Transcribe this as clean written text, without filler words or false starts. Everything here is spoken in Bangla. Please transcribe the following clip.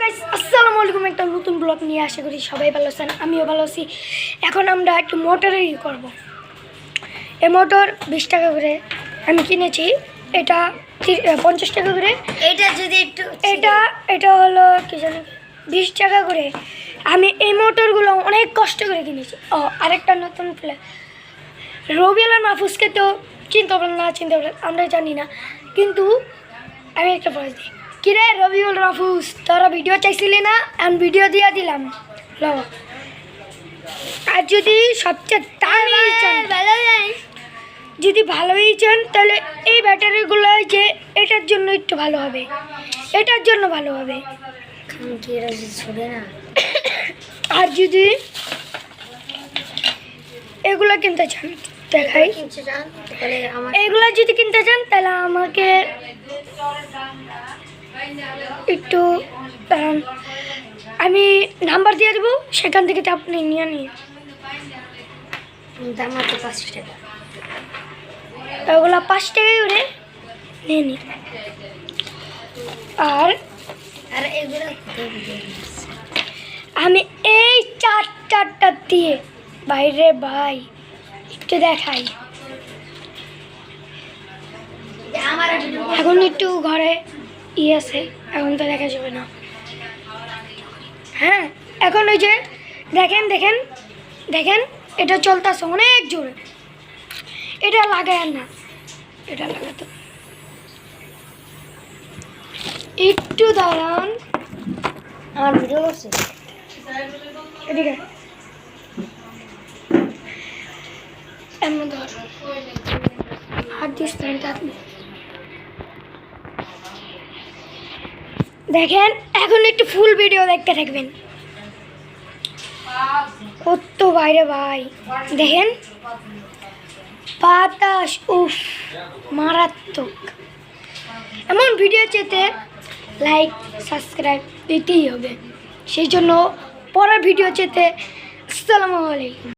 গাইস আসসালামু আলাইকুম। একটা নতুন ব্লগ নিয়ে আশা করি সবাই ভালো আছেন, আমিও ভালো আছি। এখন আমরা একটু মোটরের করব। এই মোটর 20 টাকা করে আমি কিনেছি, এটা 50 টাকা করে। এটা যদি একটু এটা হলো কি জানি 20 টাকা করে। আমি এই মোটরগুলো অনেক কষ্ট করে কিনেছি। ও আরেকটা নতুন প্লে রবিউল আর মাহফুজকে তো চিনতে পারেন না, চিনতে পারেন আমরা জানি না, কিন্তু আমি একটা ভয়েস দিই, কিরে রবিউল মাহফুজ তোরা ভিডিও চাইছিলি না, আমি ভিডিও দিয়ে দিলাম। আর যদি সবচেয়ে দামি চান, যদি ভালোই চান তাহলে এই ব্যাটারিগুলো যে এটার জন্য একটু ভালো হবে, এটার জন্য ভালো হবে। আর যদি এগুলো কিনতে চান দেখাই, এগুলো যদি কিনতে চান তাহলে আমাকে একটু আমি নাম্বার দিয়ে দেবো, সেখান থেকে আপনি নিয়ে নিন। দাম মাত্র 5 টাকা, ওগুলো 5 টাকাই করে নিয়ে নিন। আর এগুলো আমি এই চারটা দিয়ে বাইরে ভাই একটু দেখাই। এখন একটু ঘরে আছে, এখন তো দেখা যাবে না। হ্যাঁ এখন ওই যে দেখেন দেখেন দেখেন এটা চলতেছে অনেক জোরে, এটা লাগায় না, এটা লাগাতো একটু দাঁড়ান। আমার ভিডিও করছে এদিকে এমন ধর হাত দিস দেখেন। এখন একটু ফুল ভিডিও দেখতে থাকবেন। কত বাইরে ভাই দেখেন বাতাস, উফ মারাত্মক। এমন ভিডিও চেতে লাইক সাবস্ক্রাইব দিতেই হবে, সেই জন্য পরের ভিডিও চেতে আসসালামু আলাইকুম।